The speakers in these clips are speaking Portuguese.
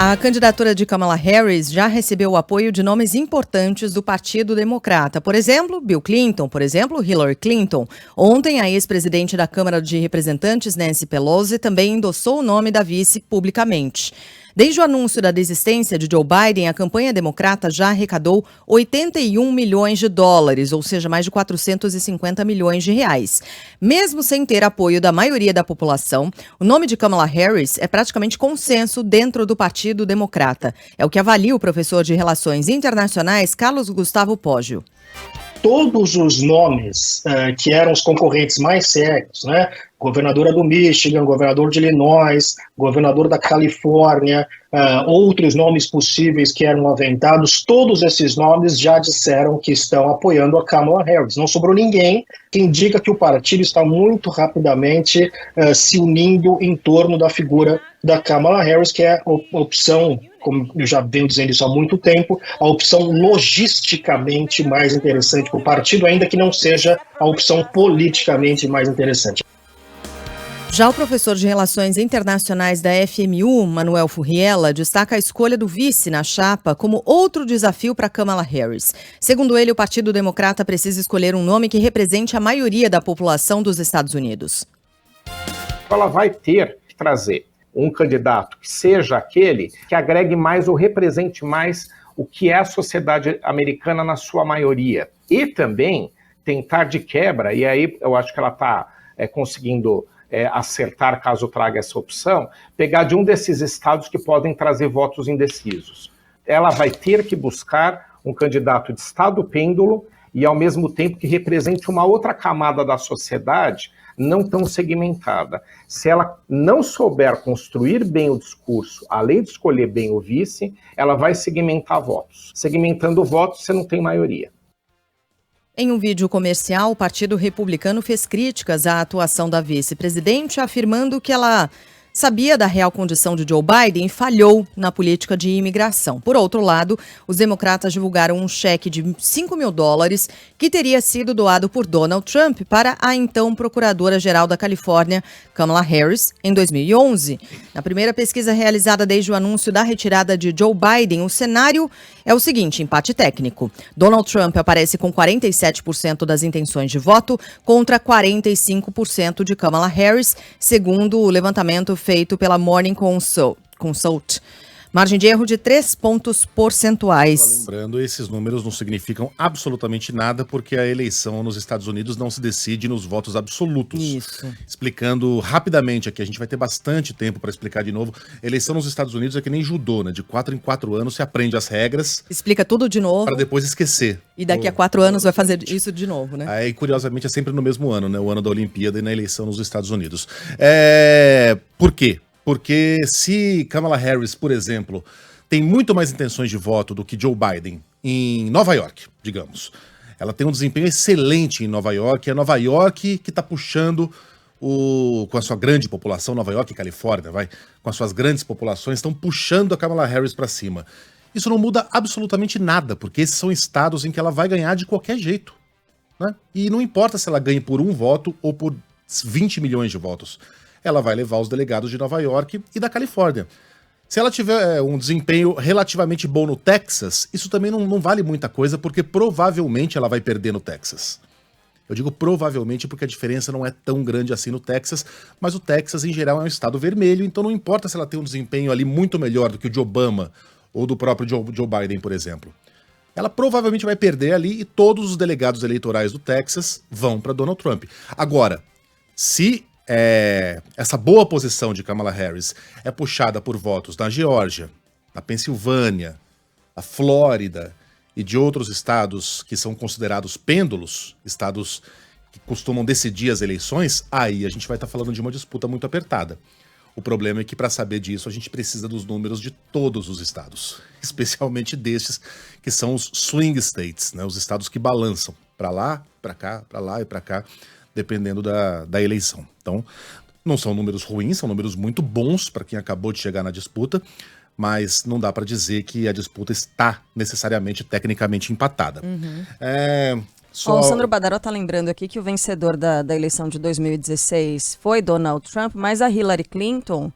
A candidatura de Kamala Harris já recebeu o apoio de nomes importantes do Partido Democrata. Por exemplo, Bill Clinton, Hillary Clinton. Ontem, a ex-presidente da Câmara de Representantes, Nancy Pelosi, também endossou o nome da vice publicamente. Desde o anúncio da desistência de Joe Biden, a campanha democrata já arrecadou 81 milhões de dólares, ou seja, mais de 450 milhões de reais. Mesmo sem ter apoio da maioria da população, o nome de Kamala Harris é praticamente consenso dentro do Partido Democrata. É o que avalia o professor de Relações Internacionais, Carlos Gustavo Poggio. Todos os nomes que eram os concorrentes mais sérios, né? Governadora do Michigan, governador de Illinois, governador da Califórnia, outros nomes possíveis que eram aventados, todos esses nomes já disseram que estão apoiando a Kamala Harris. Não sobrou ninguém, que indica que o partido está muito rapidamente se unindo em torno da figura da Kamala Harris, que é a opção, como eu já venho dizendo isso há muito tempo, a opção logisticamente mais interessante para o partido, ainda que não seja a opção politicamente mais interessante. Já o professor de Relações Internacionais da FMU, Manuel Furriela, destaca a escolha do vice na chapa como outro desafio para Kamala Harris. Segundo ele, o Partido Democrata precisa escolher um nome que represente a maioria da população dos Estados Unidos. Ela vai ter que trazer um candidato que seja aquele que agregue mais ou represente mais o que é a sociedade americana na sua maioria. E também tentar de quebra, e aí eu acho que ela está conseguindo acertar, caso traga essa opção, pegar de um desses estados que podem trazer votos indecisos. Ela vai ter que buscar um candidato de estado pêndulo e, ao mesmo tempo, que represente uma outra camada da sociedade não tão segmentada. Se ela não souber construir bem o discurso, além de escolher bem o vice, ela vai segmentar votos. Segmentando votos, você não tem maioria. Em um vídeo comercial, o Partido Republicano fez críticas à atuação da vice-presidente, afirmando que ela sabia da real condição de Joe Biden e falhou na política de imigração. Por outro lado, os democratas divulgaram um cheque de $5 mil que teria sido doado por Donald Trump para a então procuradora-geral da Califórnia, Kamala Harris, em 2011. Na primeira pesquisa realizada desde o anúncio da retirada de Joe Biden, o cenário é o seguinte: empate técnico. Donald Trump aparece com 47% das intenções de voto contra 45% de Kamala Harris, segundo o levantamento feito pela Morning Consult. Margem de erro de 3 pontos percentuais. Lembrando, esses números não significam absolutamente nada, porque a eleição nos Estados Unidos não se decide nos votos absolutos. Isso. Explicando rapidamente aqui, a gente vai ter bastante tempo para explicar de novo. Eleição nos Estados Unidos é que nem judô, né? De 4 em 4 anos se aprende as regras. Explica tudo de novo. Para depois esquecer. E daqui a 4 anos vai fazer isso de novo, né? Aí, curiosamente, é sempre no mesmo ano, né? O ano da Olimpíada e na eleição nos Estados Unidos. Por quê? Porque se Kamala Harris, por exemplo, tem muito mais intenções de voto do que Joe Biden em Nova York, digamos. Ela tem um desempenho excelente em Nova York. É Nova York que está puxando, com a sua grande população, Nova York e Califórnia, com as suas grandes populações, estão puxando a Kamala Harris para cima. Isso não muda absolutamente nada, porque esses são estados em que ela vai ganhar de qualquer jeito, né? E não importa se ela ganhe por 1 voto ou por 20 milhões de votos. Ela vai levar os delegados de Nova York e da Califórnia. Se ela tiver um desempenho relativamente bom no Texas, isso também não vale muita coisa, porque provavelmente ela vai perder no Texas. Eu digo provavelmente porque a diferença não é tão grande assim no Texas, mas o Texas, em geral, é um estado vermelho, então não importa se ela tem um desempenho ali muito melhor do que o de Obama ou do próprio Joe Biden, por exemplo. Ela provavelmente vai perder ali e todos os delegados eleitorais do Texas vão para Donald Trump. Agora, se essa boa posição de Kamala Harris é puxada por votos na Geórgia, na Pensilvânia, na Flórida e de outros estados que são considerados pêndulos, estados que costumam decidir as eleições, aí a gente vai estar falando de uma disputa muito apertada. O problema é que, para saber disso, a gente precisa dos números de todos os estados, especialmente destes que são os swing states, né, os estados que balançam para lá, para cá, para lá e para cá, dependendo da eleição. Então, não são números ruins, são números muito bons para quem acabou de chegar na disputa, mas não dá para dizer que a disputa está necessariamente tecnicamente empatada. Uhum. O Sandro Badaró está lembrando aqui que o vencedor da eleição de 2016 foi Donald Trump, mas a Hillary Clinton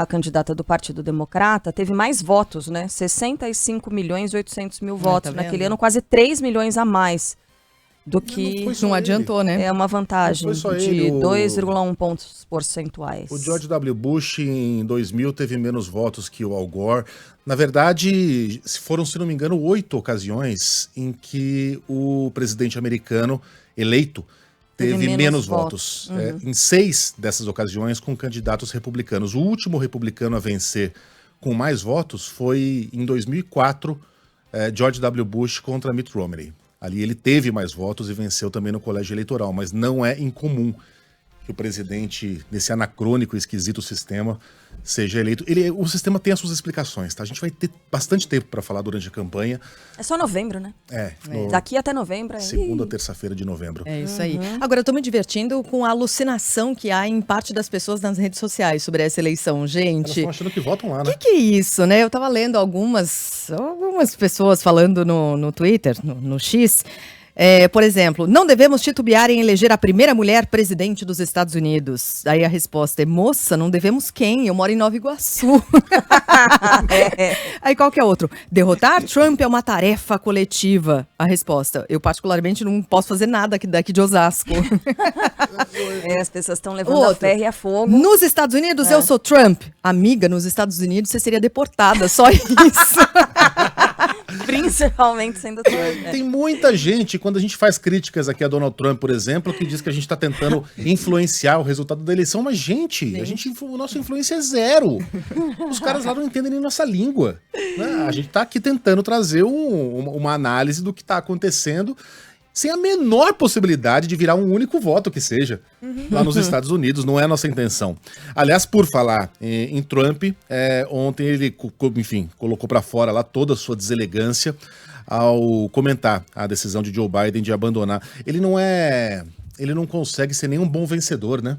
a candidata do Partido Democrata, teve mais votos, né? 65.800.000 votos naquele ano, quase 3 milhões a mais do que... Não adiantou, né? É uma vantagem de 2,1 pontos percentuais. O George W. Bush, em 2000, teve menos votos que o Al Gore. Na verdade, foram, se não me engano, 8 ocasiões em que o presidente americano eleito teve menos votos. Em 6 dessas ocasiões, com candidatos republicanos. O último republicano a vencer com mais votos foi, em 2004, George W. Bush contra Mitt Romney. Ali ele teve mais votos e venceu também no colégio eleitoral, mas não é incomum que o presidente, nesse anacrônico e esquisito sistema, seja eleito. O sistema tem as suas explicações, tá? A gente vai ter bastante tempo para falar durante a campanha. É só novembro, né? Daqui até novembro. Segunda, terça-feira de novembro. É isso aí. Agora, eu tô me divertindo com a alucinação que há em parte das pessoas nas redes sociais sobre essa eleição, gente. Elas estão achando que votam lá, né? Que é isso, né? Eu tava lendo algumas pessoas falando no Twitter, no X. Por exemplo, não devemos titubear em eleger a primeira mulher presidente dos Estados Unidos. Aí a resposta é, moça, não devemos quem? Eu moro em Nova Iguaçu. Aí qual que é outro? Derrotar Trump é uma tarefa coletiva. A resposta, eu particularmente não posso fazer nada daqui de Osasco. As pessoas estão levando a ferro e a fogo. Nos Estados Unidos eu sou Trump. Amiga, nos Estados Unidos você seria deportada, só isso. Principalmente sendo Trump. Tem muita gente, quando a gente faz críticas aqui a Donald Trump, por exemplo, que diz que a gente está tentando influenciar o resultado da eleição, mas, gente, o nosso influência é zero. Os caras lá não entendem nem nossa língua. Né? A gente está aqui tentando trazer uma análise do que está acontecendo sem a menor possibilidade de virar um único voto que seja lá nos Estados Unidos. Não é a nossa intenção. Aliás, por falar em Trump, ontem ele, enfim, colocou para fora lá toda a sua deselegância ao comentar a decisão de Joe Biden de abandonar. Ele não consegue ser nem um bom vencedor, né?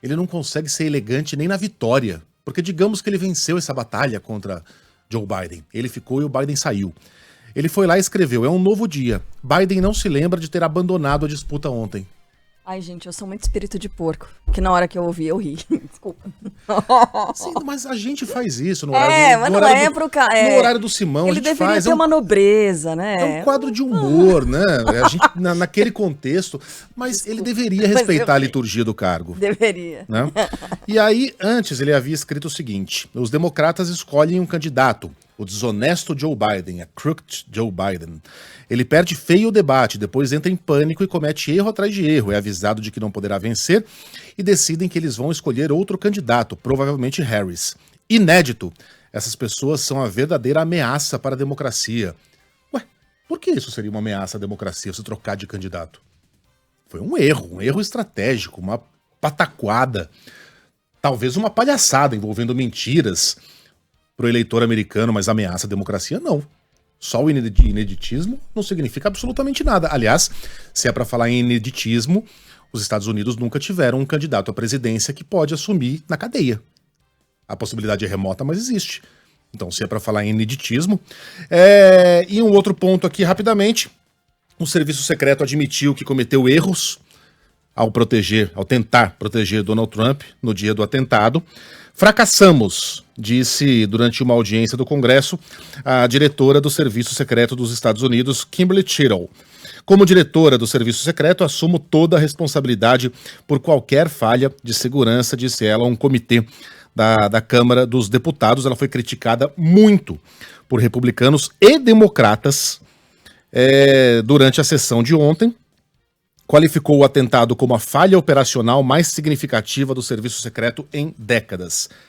Ele não consegue ser elegante nem na vitória. Porque digamos que ele venceu essa batalha contra Joe Biden. Ele ficou e o Biden saiu. Ele foi lá e escreveu, é um novo dia. Biden não se lembra de ter abandonado a disputa ontem. Ai, gente, eu sou muito espírito de porco. Que na hora que eu ouvi, eu ri. Desculpa. Sim, mas a gente faz isso no horário do Simão. Ele a gente deveria faz, ter uma nobreza, né? É um quadro de humor, né? A gente, naquele contexto. Mas ele deveria respeitar a liturgia do cargo. Deveria. Né? E aí, antes, ele havia escrito o seguinte. Os democratas escolhem um candidato. O desonesto Joe Biden, a crooked Joe Biden. Ele perde feio o debate, depois entra em pânico e comete erro atrás de erro. É avisado de que não poderá vencer e decidem que eles vão escolher outro candidato, provavelmente Harris. Inédito. Essas pessoas são a verdadeira ameaça para a democracia. Ué, por que isso seria uma ameaça à democracia, se trocar de candidato? Foi um erro estratégico, uma pataquada. Talvez uma palhaçada envolvendo mentiras para o eleitor americano, mas ameaça à democracia, não. Só o ineditismo não significa absolutamente nada. Aliás, se é para falar em ineditismo, os Estados Unidos nunca tiveram um candidato à presidência que pode assumir na cadeia. A possibilidade é remota, mas existe. Então, se é para falar em ineditismo... E um outro ponto aqui, rapidamente. O serviço secreto admitiu que cometeu erros ao tentar proteger Donald Trump no dia do atentado. Fracassamos, disse durante uma audiência do Congresso a diretora do Serviço Secreto dos Estados Unidos, Kimberly Chittle. Como diretora do Serviço Secreto, assumo toda a responsabilidade por qualquer falha de segurança, disse ela a um comitê da Câmara dos Deputados. Ela foi criticada muito por republicanos e democratas durante a sessão de ontem. Qualificou o atentado como a falha operacional mais significativa do serviço secreto em décadas.